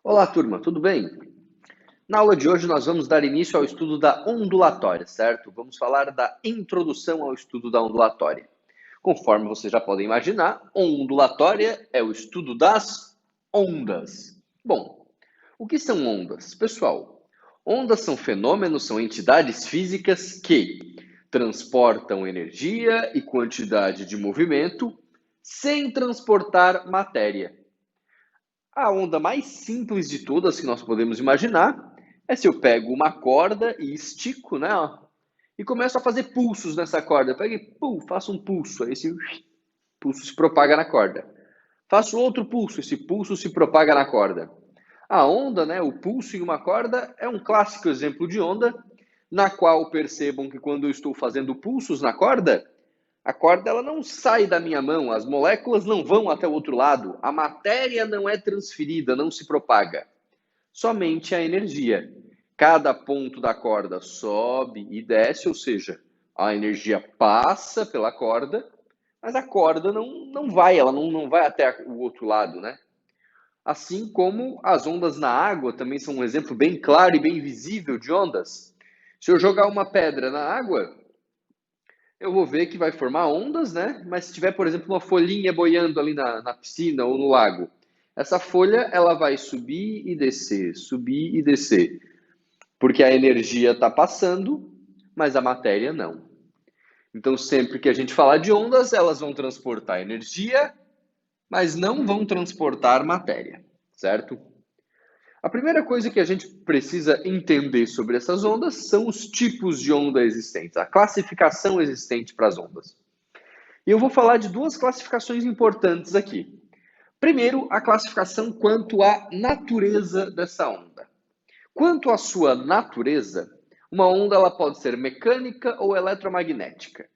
Olá, turma, tudo bem? Na aula de hoje nós vamos dar início ao estudo da ondulatória, certo? Vamos falar da introdução ao estudo da ondulatória. Conforme vocês já podem imaginar, ondulatória é o estudo das ondas. Bom, o que são ondas? Pessoal, ondas são fenômenos, são entidades físicas que transportam energia e quantidade de movimento sem transportar matéria. A onda mais simples de todas que nós podemos imaginar é se eu pego uma corda e estico, né? E começo a fazer pulsos nessa corda. Eu pego e faço um pulso, aí esse pulso se propaga na corda. Faço outro pulso, esse pulso se propaga na corda. A onda, né, o pulso em uma corda, é um clássico exemplo de onda, na qual percebam que quando eu estou fazendo pulsos na corda, a corda ela não sai da minha mão, as moléculas não vão até o outro lado, a matéria não é transferida, não se propaga. Somente a energia. Cada ponto da corda sobe e desce, ou seja, a energia passa pela corda, mas a corda não vai, ela não vai até o outro lado, né? Assim como as ondas na água também são um exemplo bem claro e bem visível de ondas. Se eu jogar uma pedra na água, eu vou ver que vai formar ondas, né? Mas se tiver, por exemplo, uma folhinha boiando ali na piscina ou no lago, essa folha ela vai subir e descer, porque a energia está passando, mas a matéria não. Então, sempre que a gente falar de ondas, elas vão transportar energia, mas não vão transportar matéria, certo? A primeira coisa que a gente precisa entender sobre essas ondas são os tipos de onda existentes, a classificação existente para as ondas. E eu vou falar de duas classificações importantes aqui. Primeiro, a classificação quanto à natureza dessa onda. Quanto à sua natureza, uma onda ela pode ser mecânica ou eletromagnética.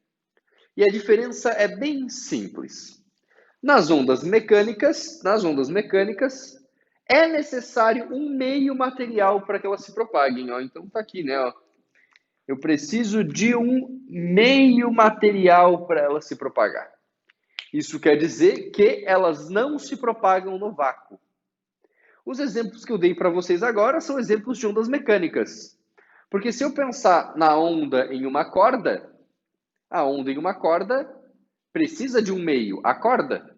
E a diferença é bem simples. Nas ondas mecânicas é necessário um meio material para que elas se propaguem. Ó. Então tá aqui, né? Ó. Eu preciso de um meio material para ela se propagar. Isso quer dizer que elas não se propagam no vácuo. Os exemplos que eu dei para vocês agora são exemplos de ondas mecânicas. Porque se eu pensar na onda em uma corda, a onda em uma corda precisa de um meio, a corda.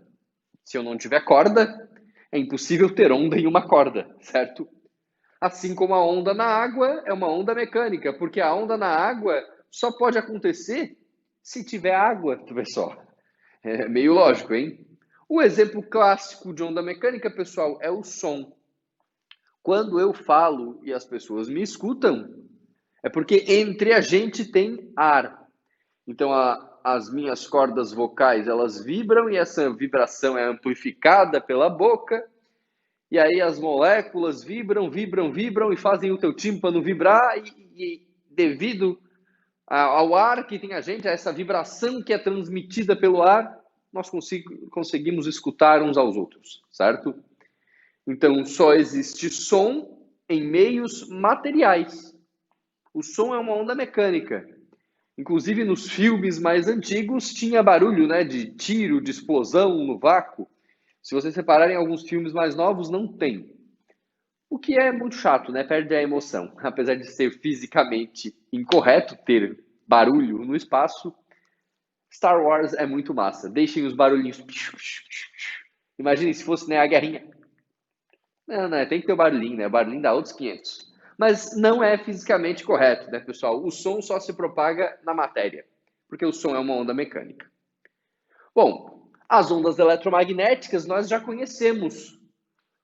Se eu não tiver corda, é impossível ter onda em uma corda, certo? Assim como a onda na água é uma onda mecânica, porque a onda na água só pode acontecer se tiver água, tu vê só. É meio lógico, hein? O exemplo clássico de onda mecânica, pessoal, é o som. Quando eu falo e as pessoas me escutam, é porque entre a gente tem ar. Então, as minhas cordas vocais, elas vibram e essa vibração é amplificada pela boca. E aí as moléculas vibram e fazem o teu tímpano vibrar e devido ao ar que tem a gente, a essa vibração que é transmitida pelo ar, nós conseguimos escutar uns aos outros, certo? Então, só existe som em meios materiais. O som é uma onda mecânica. Inclusive, nos filmes mais antigos, tinha barulho, né, de tiro, de explosão no vácuo. Se vocês repararem, alguns filmes mais novos não tem. O que é muito chato, né? Perde a emoção. Apesar de ser fisicamente incorreto ter barulho no espaço, Star Wars é muito massa. Deixem os barulhinhos. Imaginem se fosse, né, a guerrinha. Não, tem que ter o barulhinho, né? O barulhinho dá outros 500. Mas não é fisicamente correto, né, pessoal? O som só se propaga na matéria, porque o som é uma onda mecânica. Bom, as ondas eletromagnéticas nós já conhecemos,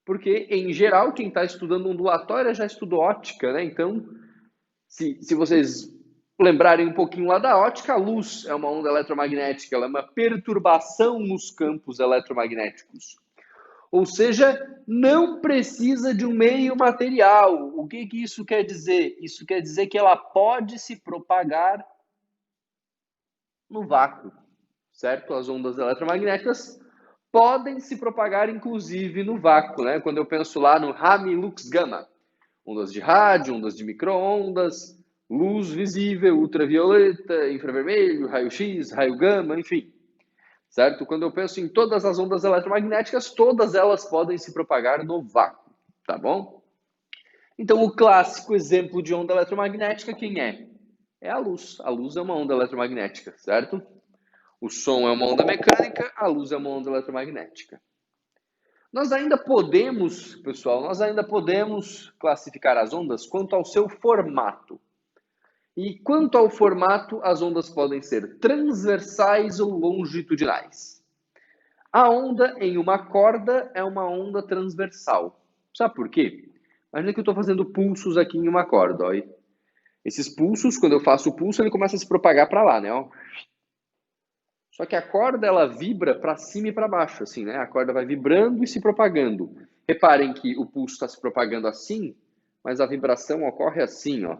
porque, em geral, quem está estudando ondulatória já estudou óptica, né? Então, se vocês lembrarem um pouquinho lá da óptica, a luz é uma onda eletromagnética, ela é uma perturbação nos campos eletromagnéticos. Ou seja, não precisa de um meio material. O que isso quer dizer? Isso quer dizer que ela pode se propagar no vácuo, certo? As ondas eletromagnéticas podem se propagar, inclusive, no vácuo, né? Quando eu penso lá no Rami Lux Gama, ondas de rádio, ondas de micro-ondas, luz visível, ultravioleta, infravermelho, raio-x, raio gama, enfim. Certo? Quando eu penso em todas as ondas eletromagnéticas, todas elas podem se propagar no vácuo. tá bom? Então, o clássico exemplo de onda eletromagnética, quem é? É a luz. A luz é uma onda eletromagnética, certo? O som é uma onda mecânica, a luz é uma onda eletromagnética. Nós ainda podemos, pessoal, classificar as ondas quanto ao seu formato. E quanto ao formato, as ondas podem ser transversais ou longitudinais. A onda em uma corda é uma onda transversal. Sabe por quê? Imagina que eu estou fazendo pulsos aqui em uma corda. Ó. Esses pulsos, quando eu faço o pulso, ele começa a se propagar para lá, né? Ó. Só que a corda, ela vibra para cima e para baixo, assim, né? A corda vai vibrando e se propagando. Reparem que o pulso está se propagando assim, mas a vibração ocorre assim, ó.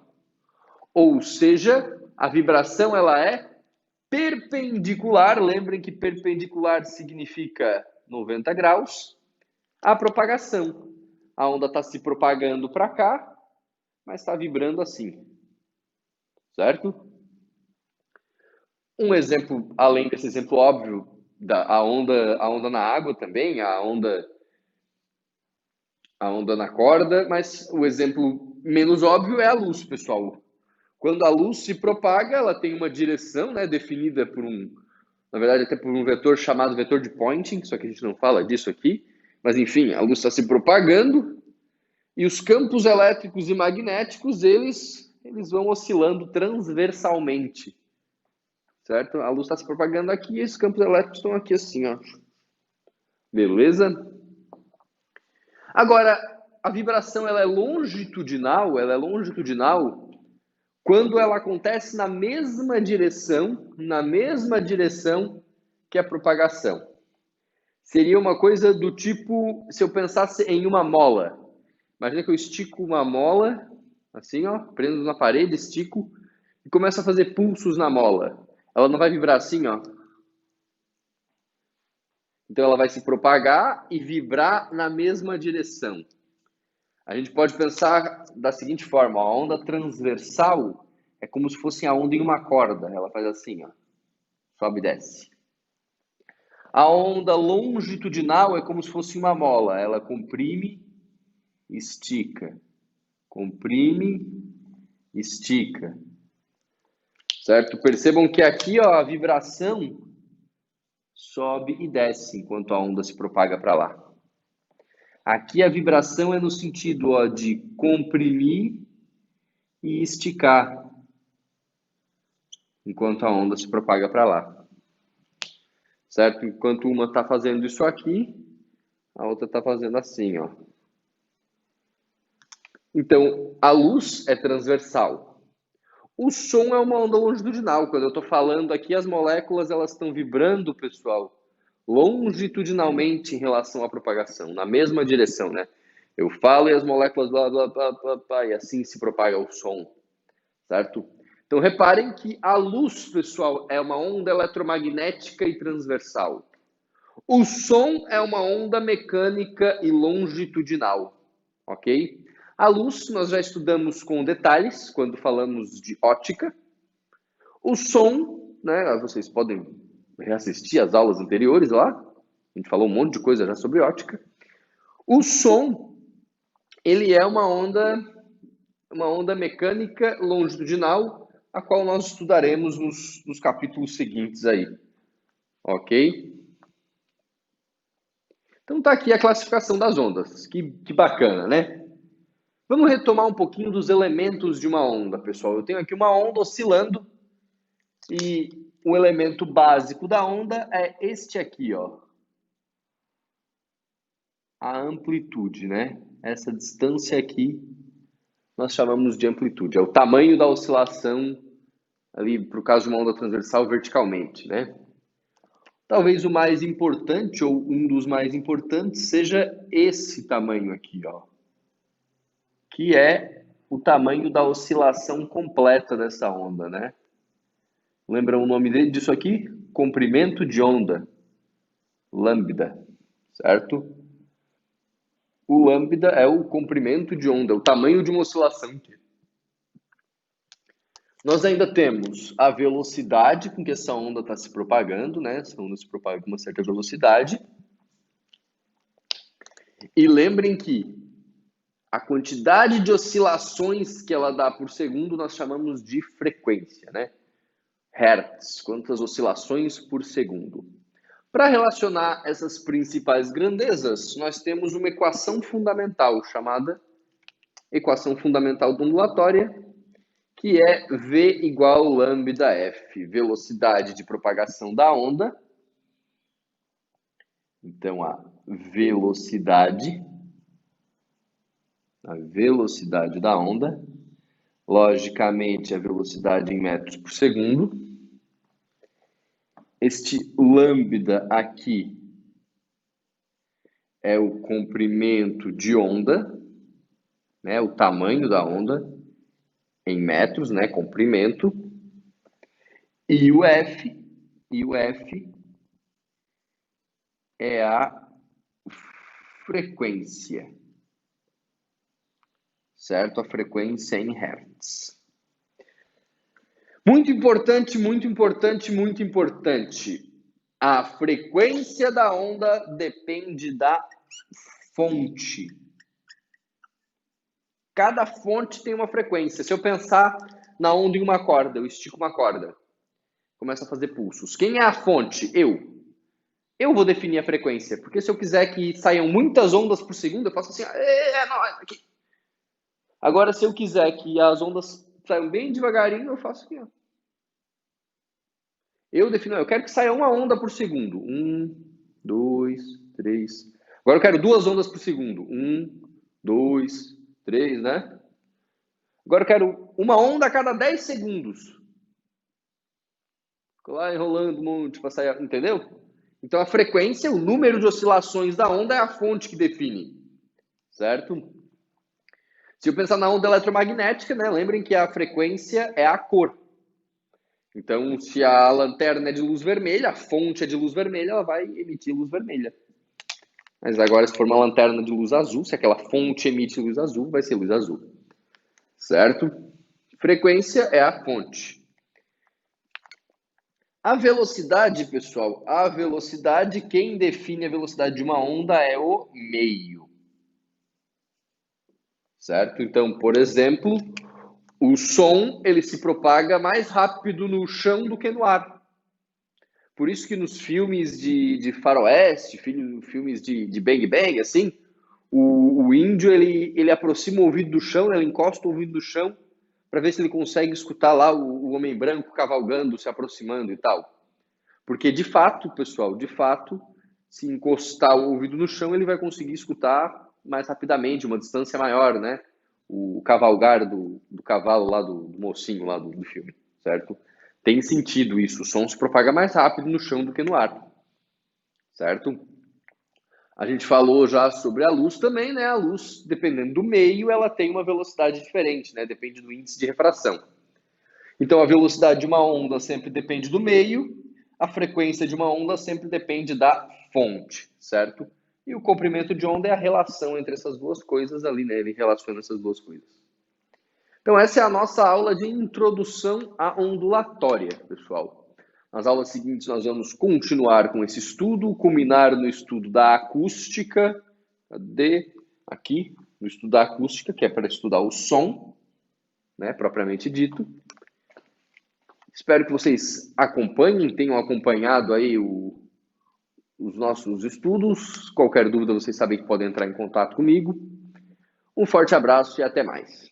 Ou seja, a vibração, ela é perpendicular. Lembrem que perpendicular significa 90 graus. A propagação. A onda está se propagando para cá, mas está vibrando assim. Certo? Um exemplo, além desse exemplo óbvio, a onda na água também, a onda na corda, mas o exemplo menos óbvio é a luz, pessoal. Quando a luz se propaga, ela tem uma direção, né, definida por na verdade, até por um vetor chamado vetor de Poynting, só que a gente não fala disso aqui. Mas, enfim, a luz está se propagando e os campos elétricos e magnéticos, eles vão oscilando transversalmente. Certo? A luz está se propagando aqui e esses campos elétricos estão aqui assim, ó. Beleza? Agora, a vibração ela é longitudinal quando ela acontece na mesma direção que a propagação. Seria uma coisa do tipo, se eu pensasse em uma mola. Imagina que eu estico uma mola, assim, ó, prendo na parede, estico, e começo a fazer pulsos na mola. Ela não vai vibrar assim, ó. Então ela vai se propagar e vibrar na mesma direção. A gente pode pensar da seguinte forma, a onda transversal é como se fosse a onda em uma corda. Ela faz assim, ó, sobe e desce. A onda longitudinal é como se fosse uma mola. Ela comprime, estica. Comprime, estica. Certo? Percebam que aqui, ó, a vibração sobe e desce enquanto a onda se propaga para lá. Aqui a vibração é no sentido, ó, de comprimir e esticar enquanto a onda se propaga para lá. Certo? Enquanto uma está fazendo isso aqui, a outra está fazendo assim, ó. Então, a luz é transversal. O som é uma onda longitudinal. Quando eu estou falando aqui, as moléculas elas estão vibrando, pessoal, longitudinalmente em relação à propagação, na mesma direção, né? Eu falo e as moléculas blá, blá, blá, blá, blá, e assim se propaga o som, certo? Então, reparem que a luz, pessoal, é uma onda eletromagnética e transversal. O som é uma onda mecânica e longitudinal, ok? A luz nós já estudamos com detalhes quando falamos de ótica. O som, né, vocês podem reassistir as aulas anteriores lá. A gente falou um monte de coisa já sobre ótica. O som, ele é uma onda mecânica longitudinal, a qual nós estudaremos nos capítulos seguintes aí. Ok? Então tá aqui a classificação das ondas. Que bacana, né? Vamos retomar um pouquinho dos elementos de uma onda, pessoal. Eu tenho aqui uma onda oscilando e o elemento básico da onda é este aqui, ó. A amplitude, né? Essa distância aqui nós chamamos de amplitude. É o tamanho da oscilação ali, para o caso de uma onda transversal, verticalmente, né? Talvez o mais importante, ou um dos mais importantes, seja esse tamanho aqui, ó. Que é o tamanho da oscilação completa dessa onda, né? Lembram o nome disso aqui? Comprimento de onda. Lambda, certo? O lambda é o comprimento de onda, o tamanho de uma oscilação. Nós ainda temos a velocidade com que essa onda está se propagando, né? Essa onda se propaga com uma certa velocidade. E lembrem que A quantidade de oscilações que ela dá por segundo nós chamamos de frequência, né? Hertz, quantas oscilações por segundo. Para relacionar essas principais grandezas, nós temos uma equação fundamental chamada equação fundamental ondulatória, que é V igual lambda F, velocidade de propagação da onda. Então, a velocidade da onda, logicamente a velocidade em metros por segundo. Este lambda aqui é o comprimento de onda, né, o tamanho da onda em metros, né, comprimento. E o F é a frequência, certo? A frequência em Hertz. Muito importante, muito importante, muito importante. A frequência da onda depende da fonte. Cada fonte tem uma frequência. Se eu pensar na onda em uma corda, eu estico uma corda, começa a fazer pulsos. Quem é a fonte? Eu vou definir a frequência, porque se eu quiser que saiam muitas ondas por segundo, eu faço assim, nóis, aqui. Agora, se eu quiser que as ondas saiam bem devagarinho, eu faço aqui, ó. Eu defino, eu quero que saia uma onda por segundo. 1, 2, 3. Agora eu quero 2 ondas por segundo. 1, 2, 3, né? Agora eu quero uma onda a cada 10 segundos. Fico lá enrolando um monte para sair, entendeu? Então a frequência, o número de oscilações da onda é a fonte que define, certo? Se eu pensar na onda eletromagnética, né, lembrem que a frequência é a cor. Então, se a lanterna é de luz vermelha, a fonte é de luz vermelha, ela vai emitir luz vermelha. Mas agora, se for uma lanterna de luz azul, se aquela fonte emite luz azul, vai ser luz azul. Certo? Frequência é a fonte. A velocidade, pessoal, a velocidade, quem define a velocidade de uma onda é o meio. Certo? Então, por exemplo, o som ele se propaga mais rápido no chão do que no ar. Por isso que nos filmes de faroeste, filmes de Bang Bang, assim, o índio ele aproxima o ouvido do chão, ele encosta o ouvido do chão para ver se ele consegue escutar lá o homem branco cavalgando, se aproximando e tal. Porque de fato, pessoal, de fato, se encostar o ouvido no chão, ele vai conseguir escutar mais rapidamente, uma distância maior, né? O cavalgar do cavalo lá, do mocinho lá do filme, certo? Tem sentido isso, o som se propaga mais rápido no chão do que no ar, certo? A gente falou já sobre a luz também, né? A luz, dependendo do meio, ela tem uma velocidade diferente, né? Depende do índice de refração. Então, a velocidade de uma onda sempre depende do meio, a frequência de uma onda sempre depende da fonte, certo? E o comprimento de onda é a relação entre essas duas coisas ali, né? Ele relaciona essas duas coisas. Então, essa é a nossa aula de introdução à ondulatória, pessoal. Nas aulas seguintes, nós vamos continuar com esse estudo, culminar no estudo da acústica. Cadê? Aqui, no estudo da acústica, que é para estudar o som, né, propriamente dito. Espero que vocês acompanhem, tenham acompanhado aí os nossos estudos. Qualquer dúvida, vocês sabem que podem entrar em contato comigo. Um forte abraço e até mais.